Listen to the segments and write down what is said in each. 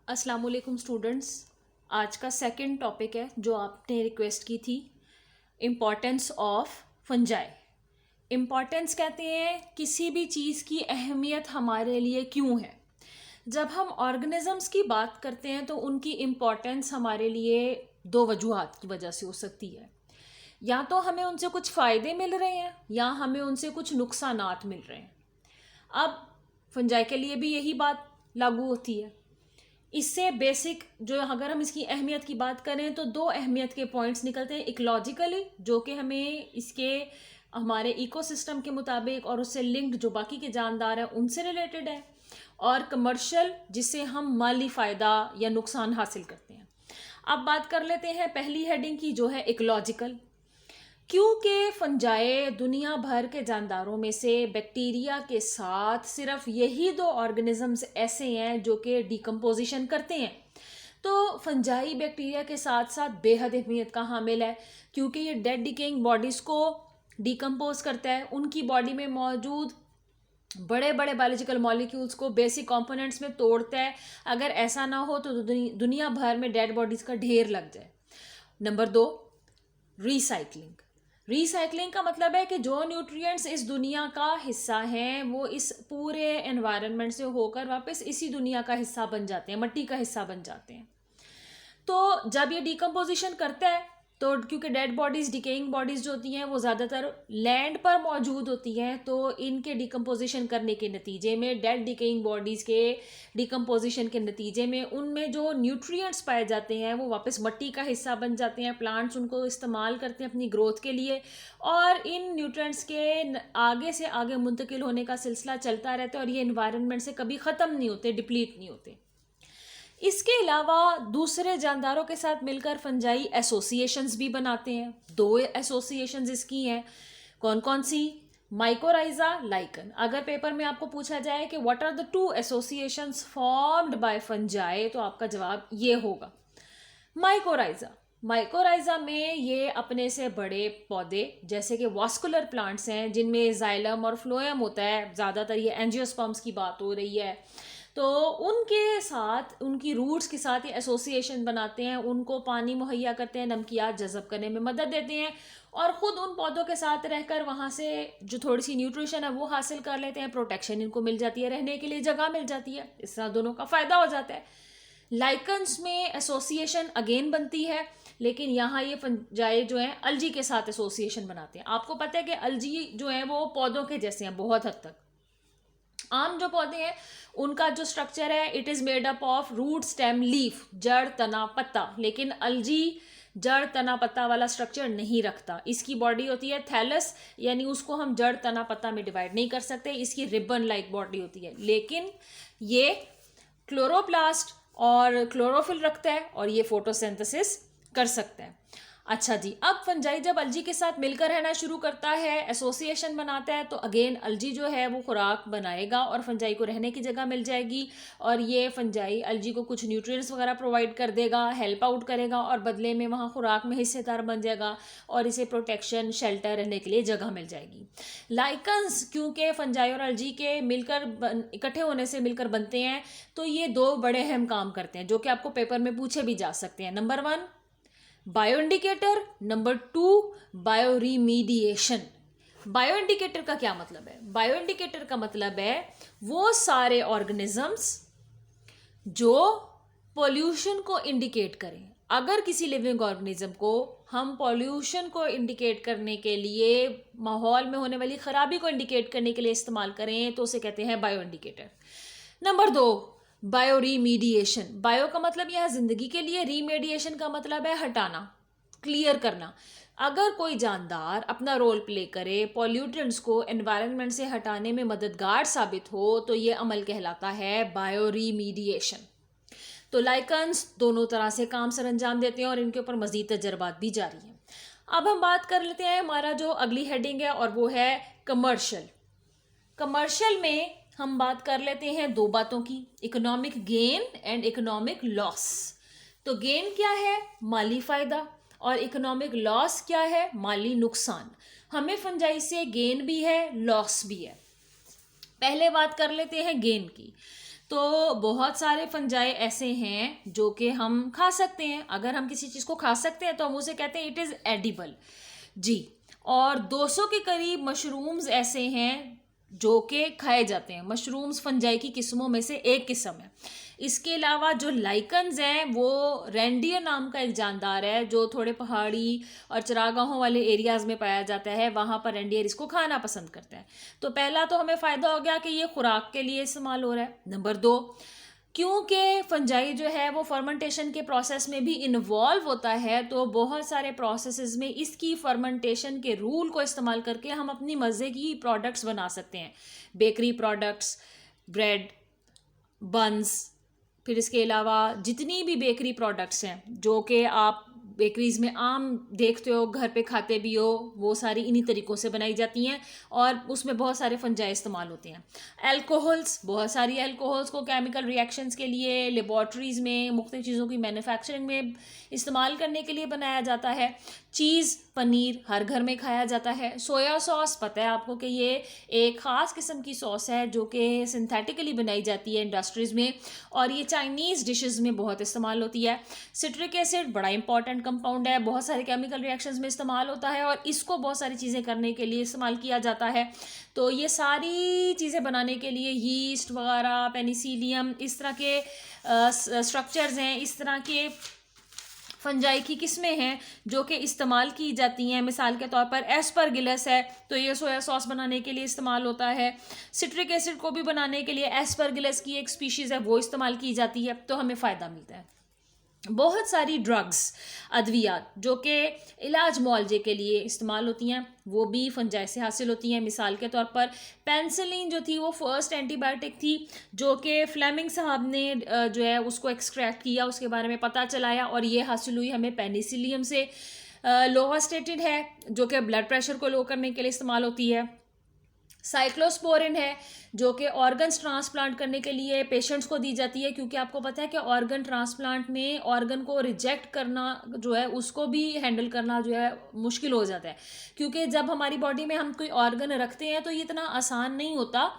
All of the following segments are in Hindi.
अस्सलाम वालेकुम स्टूडेंट्स। आज का सेकंड टॉपिक है जो आपने रिक्वेस्ट की थी, इम्पॉर्टेंस ऑफ फंजाई। इम्पॉर्टेंस कहते हैं किसी भी चीज़ की अहमियत हमारे लिए क्यों है। जब हम ऑर्गेनिजम्स की बात करते हैं तो उनकी इम्पॉर्टेंस हमारे लिए दो वजूहात की वजह से हो सकती है। या तो हमें उनसे कुछ फ़ायदे मिल रहे हैं या हमें उनसे कुछ नुकसानात मिल रहे हैं। अब फंजाई के लिए भी यही बात लागू होती है। इससे बेसिक जो अगर हम इसकी अहमियत की बात करें तो दो अहमियत के पॉइंट्स निकलते हैं। इकोलॉजिकली जो कि हमें इसके हमारे इकोसिस्टम के मुताबिक और उससे लिंक्ड जो बाकी के जानदार हैं उनसे रिलेटेड है, और कमर्शियल जिससे हम माली फ़ायदा या नुकसान हासिल करते हैं। अब बात कर लेते हैं पहली हेडिंग की जो है इकोलॉजिकल। क्योंकि फंजाई दुनिया भर के जानदारों में से बैक्टीरिया के साथ सिर्फ यही दो ऑर्गेनिजम्स ऐसे हैं जो कि डिकम्पोजिशन करते हैं, तो फंजाई बैक्टीरिया के साथ साथ बेहद अहमियत का हामिल है। क्योंकि ये डेड डिकेइंग बॉडीज़ को डिकम्पोज करता है, उनकी बॉडी में मौजूद बड़े बड़े बायोलॉजिकल मॉलिक्यूल्स को बेसिक कंपोनेंट्स में तोड़ता है। अगर ऐसा ना हो तो दुनिया भर में डेड बॉडीज़ का ढेर लग जाए। Number 2, recycling. रिसाइकलिंग का मतलब है कि जो न्यूट्रिएंट्स इस दुनिया का हिस्सा हैं वो इस पूरे एनवायरनमेंट से होकर वापस इसी दुनिया का हिस्सा बन जाते हैं, मिट्टी का हिस्सा बन जाते हैं। तो जब ये डिकम्पोजिशन करता है तो क्योंकि डेड बॉडीज़ डिकेइंग बॉडीज़ जो होती हैं वो ज़्यादातर लैंड पर मौजूद होती हैं, तो इनके डिकम्पोजिशन करने के नतीजे में डेड डिकेइंग बॉडीज़ के डिकम्पोजिशन के नतीजे में उनमें जो न्यूट्रिएंट्स पाए जाते हैं वो वापस मिट्टी का हिस्सा बन जाते हैं। प्लांट्स उनको इस्तेमाल करते हैं अपनी ग्रोथ के लिए, और इन न्यूट्रिएंट्स के आगे से आगे मुंतकिल होने का सिलसिला चलता रहता है और ये इन्वायरमेंट से कभी ख़त्म नहीं होते, डिप्लीट नहीं होते। इसके अलावा दूसरे जानदारों के साथ मिलकर फंजाई एसोसिएशंस भी बनाते हैं। दो एसोसिएशंस इसकी हैं। कौन कौन सी? Mycorrhiza, lichen. अगर पेपर में आपको पूछा जाए कि what are the two associations formed by fungi, तो आपका जवाब ये होगा माइकोराइजा। माइकोराइजा में ये अपने से बड़े पौधे जैसे कि वास्कुलर प्लांट्स हैं जिनमें जाइलम और फ्लोएम होता है, ज़्यादातर ये एंजियोस्पर्म्स की बात हो रही है, तो उनके साथ उनकी रूट्स के साथ ये एसोसिएशन बनाते हैं, उनको पानी मुहैया करते हैं, नमकियात जज़ब करने में मदद देते हैं, और ख़ुद उन पौधों के साथ रहकर वहाँ से जो थोड़ी सी न्यूट्रिशन है वो हासिल कर लेते हैं, प्रोटेक्शन इनको मिल जाती है, रहने के लिए जगह मिल जाती है, इस तरह दोनों का फ़ायदा हो जाता है। लाइकन्स में एसोसिएशन अगेन बनती है, लेकिन यहाँ ये फंजाई जो है अलजी के साथ एसोसिएशन बनाते हैं। आपको पता है कि अलजी जो है वो पौधों के जैसे हैं बहुत हद तक। आम जो पौधे हैं उनका जो स्ट्रक्चर है it is made up of root, stem, leaf, जड़, तना, पत्ता, लेकिन अलजी जड़, तना, पत्ता वाला स्ट्रक्चर नहीं रखता। इसकी बॉडी होती है थैलस, यानी उसको हम जड़, तना, पत्ता में डिवाइड नहीं कर सकते, इसकी रिबन लाइक बॉडी होती है, लेकिन ये क्लोरोप्लास्ट और क्लोरोफिल रखता है और ये फोटोसिंथेसिस कर सकता है। अच्छा जी, अब फंजाई जब अलजी के साथ मिलकर रहना शुरू करता है, एसोसिएशन बनाता है, तो अगेन अलजी जो है वो खुराक बनाएगा और फंजाई को रहने की जगह मिल जाएगी, और ये फंजाई अलजी को कुछ न्यूट्रिएंट्स वगैरह प्रोवाइड कर देगा, हेल्प आउट करेगा, और बदले में वहाँ खुराक में हिस्सेदार बन जाएगा और इसे प्रोटेक्शन, शेल्टर, रहने के लिए जगह मिल जाएगी। लाइकन्स क्योंकि फंजाई और अलजी के मिलकर इकट्ठे होने से मिलकर बनते हैं, तो ये दो बड़े अहम काम करते हैं जो कि आपको पेपर में पूछे भी जा सकते हैं। Number 1 bioindicator, number 2 bioremediation. Bioindicator का क्या मतलब है? बायो इंडिकेटर का मतलब है वो सारे ऑर्गेनिजम्स जो पॉल्यूशन को इंडिकेट करें। अगर किसी लिविंग ऑर्गेनिज्म को हम पॉल्यूशन को इंडिकेट करने के लिए, माहौल में होने वाली खराबी को इंडिकेट करने के लिए इस्तेमाल करें तो उसे कहते हैं bioindicator. Number 2 bioremediation. Bio का मतलब यह जिंदगी के लिए, रीमीडिएशन का मतलब है हटाना, क्लियर करना। अगर कोई जानदार अपना रोल प्ले करे, पॉल्यूटेंट्स को एनवायरनमेंट से हटाने में मददगार साबित हो, तो ये अमल कहलाता है बायो रीमीडिएशन। तो लाइकन्स दोनों तरह से काम सर अंजाम देते हैं और इनके ऊपर मजीद तजर्बात भी जारी हैं। अब हम बात कर लेते हैं हमारा जो अगली हेडिंग है, और वो है कमर्शियल। कमर्शियल में हम बात कर लेते हैं दो बातों की, economic gain and economic loss. तो गेन क्या है? माली फ़ायदा, और इकोनॉमिक लॉस क्या है? माली नुकसान। हमें फंजाई से गेन भी है, लॉस भी है। पहले बात कर लेते हैं गेन की। तो बहुत सारे फंजाई ऐसे हैं जो कि हम खा सकते हैं। अगर हम किसी चीज़ को खा सकते हैं तो हम उसे कहते हैं इट इज़ एडिबल जी। और 200 के करीब मशरूम्स ऐसे हैं जो कि खाए जाते हैं। मशरूम्स फंजाई की किस्मों में से एक किस्म है। इसके अलावा जो लाइकन्स हैं वो रेंडियर नाम का एक जानदार है जो थोड़े पहाड़ी और चरागाहों वाले एरियाज़ में पाया जाता है। वहाँ पर रेंडियर इसको खाना पसंद करता है। तो पहला तो हमें फ़ायदा हो गया कि ये खुराक के लिए इस्तेमाल हो रहा है। नंबर 2, क्योंकि फंजाई जो है वो फर्मेंटेशन के प्रोसेस में भी इन्वॉल्व होता है, तो बहुत सारे प्रोसेसेस में इसकी फर्मेंटेशन के रूल को इस्तेमाल करके हम अपनी मज़े की प्रोडक्ट्स बना सकते हैं। बेकरी प्रोडक्ट्स, ब्रेड, बन्स, फिर इसके अलावा जितनी भी बेकरी प्रोडक्ट्स हैं जो कि आप बेकरीज़ में आम देखते हो, घर पे खाते भी हो, वो सारी इन्हीं तरीक़ों से बनाई जाती हैं और उसमें बहुत सारे फंजाई इस्तेमाल होते हैं। अल्कोहल्स, बहुत सारी अल्कोहल्स को केमिकल रिएक्शंस के लिए लेबॉर्ट्रीज़ में मुख्तलिफ चीज़ों की मैन्युफैक्चरिंग में इस्तेमाल करने के लिए बनाया जाता है। चीज़, पनीर हर घर में खाया जाता है। सोया सॉस, पता है आपको कि ये एक ख़ास किस्म की सॉस है जो कि सिंथेटिकली बनाई जाती है इंडस्ट्रीज़ में और ये चाइनीज़ डिशेस में बहुत इस्तेमाल होती है। सिट्रिक एसिड बड़ा इंपॉर्टेंट कंपाउंड है, बहुत सारे केमिकल रिएक्शंस में इस्तेमाल होता है और इसको बहुत सारी चीज़ें करने के लिए इस्तेमाल किया जाता है। तो ये सारी चीज़ें बनाने के लिए यीस्ट वगैरह, पेनिसिलियम, इस तरह के स्ट्रक्चर्स हैं, इस तरह के फंजाई की किस्में हैं जो कि इस्तेमाल की जाती हैं। मिसाल के तौर पर एस्परगिलस है तो ये सोया सॉस बनाने के लिए इस्तेमाल होता है। सिट्रिक एसिड को भी बनाने के लिए एस्परगिलस की एक स्पीशीज़ है वो इस्तेमाल की जाती है, तो हमें फ़ायदा मिलता है। बहुत सारी ड्रग्स, अद्वियात जो कि इलाज मुआवजे के लिए इस्तेमाल होती हैं वो भी फंजाई से हासिल होती हैं। मिसाल के तौर पर पेंसिलिन जो थी वो फर्स्ट एंटीबायोटिक थी जो कि फ्लेमिंग साहब ने जो है उसको एक्सट्रैक्ट किया, उसके बारे में पता चलाया और ये हासिल हुई हमें पेनिसिलियम से। लोवास्टेटिन है जो कि ब्लड प्रेशर को लो करने के लिए इस्तेमाल होती है। साइक्लोस्पोरिन है जो कि ऑर्गन्स ट्रांसप्लांट करने के लिए पेशेंट्स को दी जाती है, क्योंकि आपको पता है कि ऑर्गन ट्रांसप्लांट में ऑर्गन को रिजेक्ट करना जो है उसको भी हैंडल करना जो है मुश्किल हो जाता है, क्योंकि जब हमारी बॉडी में हम कोई ऑर्गन रखते हैं तो ये इतना आसान नहीं होता।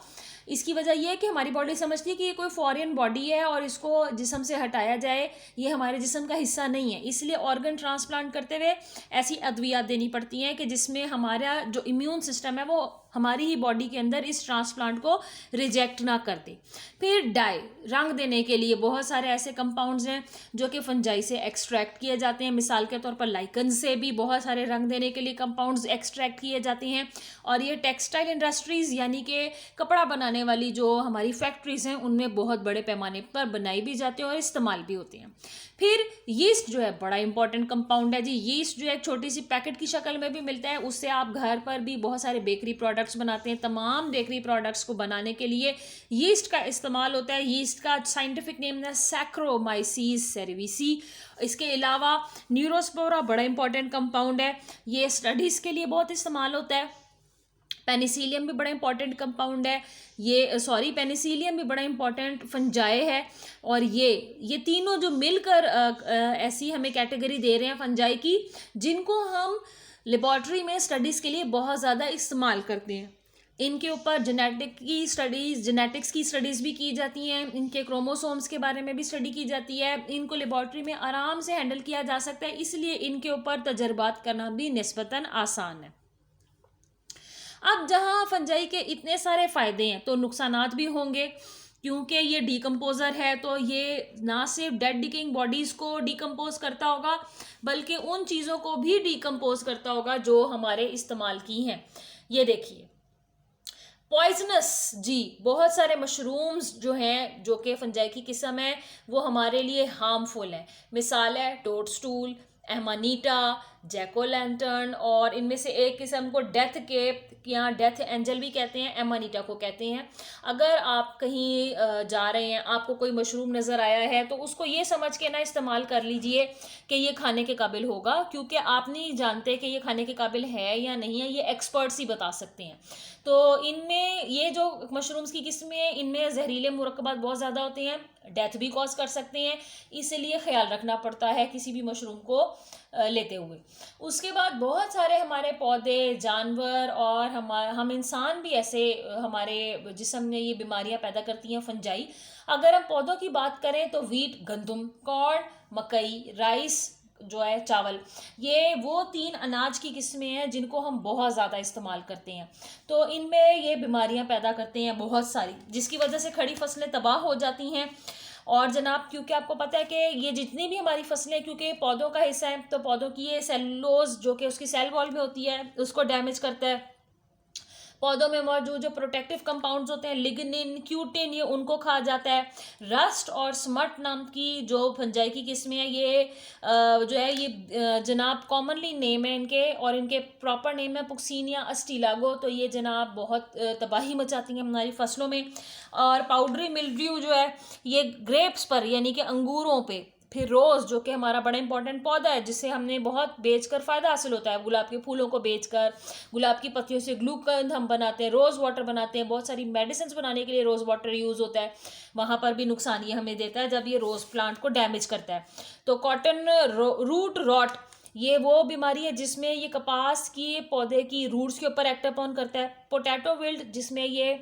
इसकी वजह यह है कि हमारी बॉडी समझती है कि ये कोई फॉरेन बॉडी है और इसको जिस्म से हटाया जाए, ये हमारे जिस्म का हिस्सा नहीं है। इसलिए ऑर्गन ट्रांसप्लांट करते हुए ऐसी अद्वियात देनी पड़ती हैं कि जिसमें हमारा जो इम्यून सिस्टम है वो हमारी ही बॉडी के अंदर इस ट्रांसप्लांट को रिजेक्ट ना कर दे। फिर डाई, रंग देने के लिए बहुत सारे ऐसे कंपाउंड्स हैं जो कि फंजाई से एक्सट्रैक्ट किए जाते हैं। मिसाल के तौर पर लाइकन से भी बहुत सारे रंग देने के लिए कंपाउंड्स एक्सट्रैक्ट किए जाते हैं और ये टेक्सटाइल इंडस्ट्रीज़ यानी कि कपड़ा बनाने वाली जो हमारी फैक्ट्रीज़ हैं उनमें बहुत बड़े पैमाने पर बनाई भी जाती हैं और इस्तेमाल भी होती हैं। फिर यीस्ट जो है बड़ा इंपॉर्टेंट कंपाउंड है जी। यीस्ट जो है एक छोटी सी पैकेट की शक्ल में भी मिलता है, उससे आप घर पर भी बहुत सारे बेकरी प्रोडक्ट्स बनाते हैं। तमाम बेकरी प्रोडक्ट्स को बनाने के लिए यीस्ट का इस्तेमाल होता है। यीस्ट का साइंटिफिक नेम है सैक्रोमाइसीस सेरेविसी। इसके अलावा न्यूरोस्पोरा बड़ा इंपॉर्टेंट कंपाउंड है, ये स्टडीज़ के लिए बहुत इस्तेमाल होता है। पेनिसिलियम भी बड़ा इंपॉर्टेंट कंपाउंड है, पेनिसिलियम भी बड़ा इंपॉर्टेंट फंजाई है और ये तीनों जो मिलकर ऐसी हमें कैटेगरी दे रहे हैं फंजाई की जिनको हम लेबॉर्ट्री में स्टडीज़ के लिए बहुत ज़्यादा इस्तेमाल करते हैं। इनके ऊपर जेनेटिक्स की स्टडीज़ भी की जाती हैं, इनके क्रोमोसोम्स के बारे में भी स्टडी की जाती है। इनको लेबॉर्ट्री में आराम से हैंडल किया जा सकता है, इसलिए इनके ऊपर तजर्बात करना भी निस्बतन आसान है। अब जहाँ फंजाई के इतने सारे फ़ायदे हैं तो नुकसानात भी होंगे, क्योंकि ये डीकम्पोज़र है तो ये ना सिर्फ डेड डिकेइंग बॉडीज़ को डीकम्पोज करता होगा बल्कि उन चीज़ों को भी डीकम्पोज करता होगा जो हमारे इस्तेमाल की हैं। ये देखिए पॉइजनस जी, बहुत सारे मशरूम्स जो हैं जो कि फंजाई की किस्म है वो हमारे लिए हार्मफुल हैं। मिसाल है टोडस्टूल, एमानीटा, जैक ओ लैंटर्न और इनमें से एक किस्म को डेथ केप या डेथ एंजल भी कहते हैं, एमानीटा को कहते हैं। अगर आप कहीं जा रहे हैं, आपको कोई मशरूम नज़र आया है तो उसको ये समझ के ना इस्तेमाल कर लीजिए कि ये खाने के काबिल होगा, क्योंकि आप नहीं जानते कि ये खाने के काबिल है या नहीं है, ये एक्सपर्ट्स ही बता सकते हैं। तो इनमें ये जो मशरूम्स की किस्में हैं इनमें जहरीले मुरक्कबात बहुत ज़्यादा होते हैं, डेथ भी कॉज कर सकते हैं, इसलिए ख्याल रखना पड़ता है किसी भी मशरूम को लेते हुए। उसके बाद बहुत सारे हमारे पौधे, जानवर और हम इंसान भी ऐसे हमारे जिस्म में ये बीमारियां पैदा करती हैं फंजाई। अगर हम पौधों की बात करें तो वीट गंदम, कॉर्न मकई, राइस जो है चावल, ये वो 3 अनाज की किस्में हैं जिनको हम बहुत ज़्यादा इस्तेमाल करते हैं। तो इनमें ये बीमारियां पैदा करते हैं बहुत सारी, जिसकी वजह से खड़ी फसलें तबाह हो जाती हैं। और जनाब, क्योंकि आपको पता है कि ये जितनी भी हमारी फसलें, क्योंकि पौधों का हिस्सा है, तो पौधों की ये सेलुलोज जो कि उसकी सेल वॉल में होती है उसको डैमेज करता है। पौधों में मौजूद जो प्रोटेक्टिव कंपाउंड्स होते हैं, लिग्निन, क्यूटिन, ये उनको खा जाता है। रस्ट और स्मट नाम की जो फंजाई की किस्में हैं, ये जो है ये जनाब कॉमनली नेम है इनके, और इनके प्रॉपर नेम है पुक्सिनिया अस्टिलागो। तो ये जनाब बहुत तबाही मचाती हैं हमारी फसलों में। और पाउडरी मिल्ड्यू जो है ये ग्रेप्स पर यानी कि अंगूरों पे। फिर रोज़ जो कि हमारा बड़ा इंपॉर्टेंट पौधा है, जिससे हमने बहुत बेचकर फ़ायदा हासिल होता है, गुलाब के फूलों को बेचकर, गुलाब की पत्तियों से ग्लूकंद हम बनाते हैं, रोज़ वाटर बनाते हैं, बहुत सारी मेडिसिन बनाने के लिए रोज़ वाटर यूज़ होता है। वहाँ पर भी नुकसान ये हमें देता है जब ये रोज़ प्लांट को डैमेज करता है। तो कॉटन रूट रॉट, ये वो बीमारी है जिसमें ये कपास की पौधे की रूट्स के ऊपर एक्ट अपॉन करता है। पोटैटो विल्ट, जिसमें ये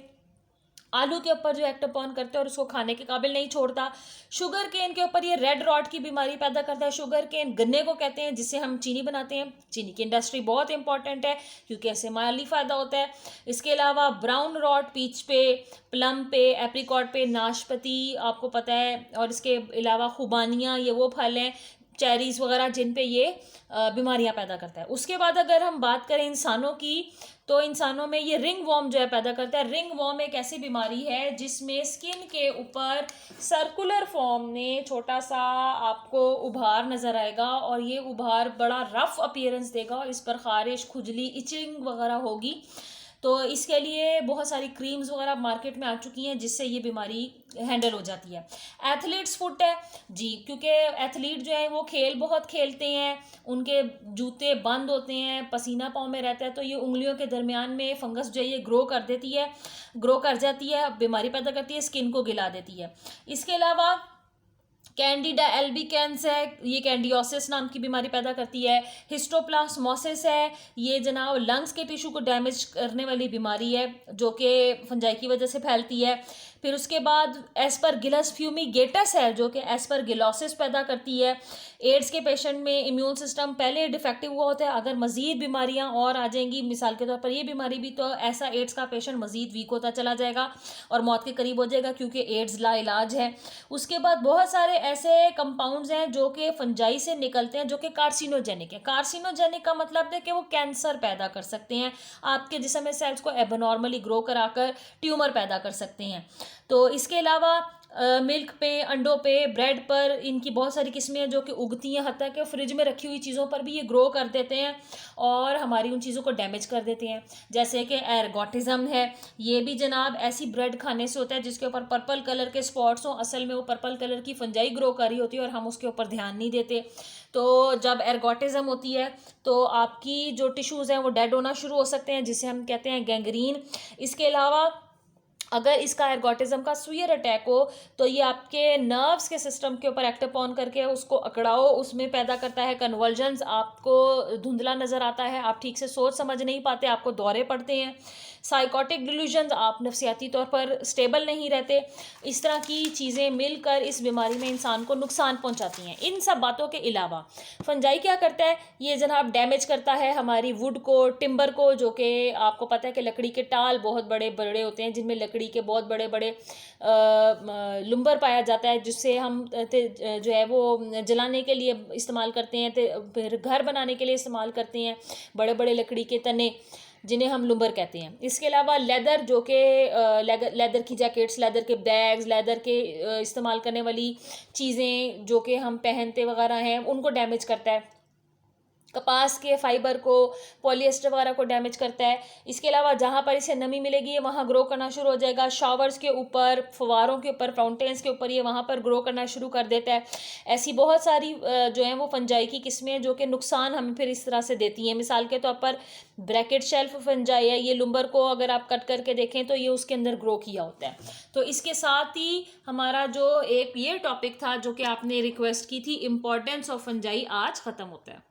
आलू के ऊपर जो एक्ट अपॉन करते हैं और उसको खाने के काबिल नहीं छोड़ता। शुगर केन के ऊपर ये रेड रॉट की बीमारी पैदा करता है। शुगर केन गन्ने को कहते हैं, जिससे हम चीनी बनाते हैं। चीनी की इंडस्ट्री बहुत इंपॉर्टेंट है क्योंकि ऐसे माली फ़ायदा होता है। इसके अलावा ब्राउन रॉट पीच पे, प्लम पे, एप्रिकॉट पे, नाशपाती आपको पता है, और इसके अलावा खुबानियाँ, ये वो फल हैं, चेरीज़ वगैरह, जिन पे ये बीमारियां पैदा करता है। उसके बाद अगर हम बात करें इंसानों की, तो इंसानों में ये रिंग वॉर्म जो है पैदा करता है। रिंग वॉर्म एक ऐसी बीमारी है जिसमें स्किन के ऊपर सर्कुलर फॉर्म में छोटा सा आपको उभार नज़र आएगा, और ये उभार बड़ा रफ अपीयरेंस देगा, और इस पर खारिश, खुजली, इचिंग वगैरह होगी। तो इसके लिए बहुत सारी क्रीम्स वगैरह मार्केट में आ चुकी हैं जिससे ये बीमारी हैंडल हो जाती है। एथलीट्स फुट है जी, क्योंकि एथलीट जो है वो खेल बहुत खेलते हैं, उनके जूते बंद होते हैं, पसीना पाँव में रहता है, तो ये उंगलियों के दरमियान में फंगस जो है ये ग्रो कर जाती है, बीमारी पैदा करती है, स्किन को गिला देती है। इसके अलावा कैंडिडा एल्बिकेंस है, ये कैंडियोसिस नाम की बीमारी पैदा करती है। हिस्टोप्लाज्मोसिस है, ये जनाब लंग्स के टिश्यू को डैमेज करने वाली बीमारी है जो कि फंजाई की वजह से फैलती है। फिर उसके बाद एस्परगिलस फ्यूमिगेटस है जो कि एस्परगिलोसिस पैदा करती है। एड्स के पेशेंट में इम्यून सिस्टम पहले डिफेक्टिव हुआ होता है, अगर मज़ीद बीमारियां और आ जाएंगी, मिसाल के तौर पर ये बीमारी भी, तो ऐसा एड्स का पेशेंट मज़ीद वीक होता चला जाएगा और मौत के करीब हो जाएगा क्योंकि एड्स लाइलाज है। उसके बाद बहुत सारे ऐसे कंपाउंड्स हैं जो कि फंजाई से निकलते हैं जो कि कार्सिनोजेनिक है। कार्सिनोजेनिक का मतलब है कि वो कैंसर पैदा कर सकते हैं, आपके जिस्म में सेल्स को एबनॉर्मली ग्रो कराकर ट्यूमर पैदा कर सकते हैं। तो इसके अलावा मिल्क पे, अंडों पे, ब्रेड पर इनकी बहुत सारी किस्में हैं जो कि उगती हैं, हत्ता कि फ्रिज में रखी हुई चीज़ों पर भी ये ग्रो कर देते हैं और हमारी उन चीज़ों को डैमेज कर देते हैं। जैसे कि एर्गोटिज्म है, ये भी जनाब ऐसी ब्रेड खाने से होता है जिसके ऊपर पर्पल कलर के स्पॉट्स हों, असल में वो पर्पल कलर की फंजाई ग्रो कर रही होती है और हम उसके ऊपर ध्यान नहीं देते। तो जब एर्गोटिज्म होती है तो आपकी जो टिश्यूज़ हैं वो डेड होना शुरू हो सकते हैं, जिसे हम कहते हैं गैंग्रीन। इसके अलावा अगर इसका एर्गोटिज्म का सुयर अटैक हो तो ये आपके नर्व्स के सिस्टम के ऊपर एक्ट अपॉन करके उसको अकड़ाओ, उसमें पैदा करता है कन्वर्जन्स, आपको धुंधला नज़र आता है, आप ठीक से सोच समझ नहीं पाते, आपको दौरे पड़ते हैं, साइकोटिक डिल्यूजन्स, आप नफसियाती तौर पर स्टेबल नहीं रहते। इस तरह की चीज़ें मिलकर इस बीमारी में इंसान को नुकसान पहुंचाती हैं। इन सब बातों के अलावा फंजाई क्या करता है, ये जनाब डैमेज करता है हमारी वुड को, टिम्बर को, जो कि आपको पता है कि लकड़ी के टाल बहुत बड़े बड़े होते हैं जिनमें लकड़ी के बहुत बड़े बड़े लुम्बर पाया जाता है, जिससे हम जो है वो जलाने के लिए इस्तेमाल करते हैं, फिर घर बनाने के लिए इस्तेमाल करते हैं, बड़े बड़े लकड़ी के तने जिन्हें हम लुम्बर कहते हैं। इसके अलावा लेदर, जो कि लेदर की जैकेट्स, लेदर के बैग्स, लेदर के इस्तेमाल करने वाली चीज़ें जो कि हम पहनते वगैरह हैं, उनको डैमेज करता है। कपास के फाइबर को, पॉलिएस्टर वगैरह को डैमेज करता है। इसके अलावा जहाँ पर इसे नमी मिलेगी वहाँ ग्रो करना शुरू हो जाएगा, शावर्स के ऊपर, फवारों के ऊपर, फाउंटेन्स के ऊपर ये वहाँ पर ग्रो करना शुरू कर देता है। ऐसी बहुत सारी जो है वो फंजाई की किस्में जो कि नुकसान हमें फिर इस तरह से देती हैं। मिसाल के तौर पर ब्रैकेट शेल्फ फंजाई है, ये लुम्बर को अगर आप कट करके देखें तो ये उसके अंदर ग्रो किया होता है। तो इसके साथ ही हमारा जो एक ये टॉपिक था जो कि आपने रिक्वेस्ट की थी, इम्पोर्टेंस ऑफ फंजाई, आज ख़त्म होता है।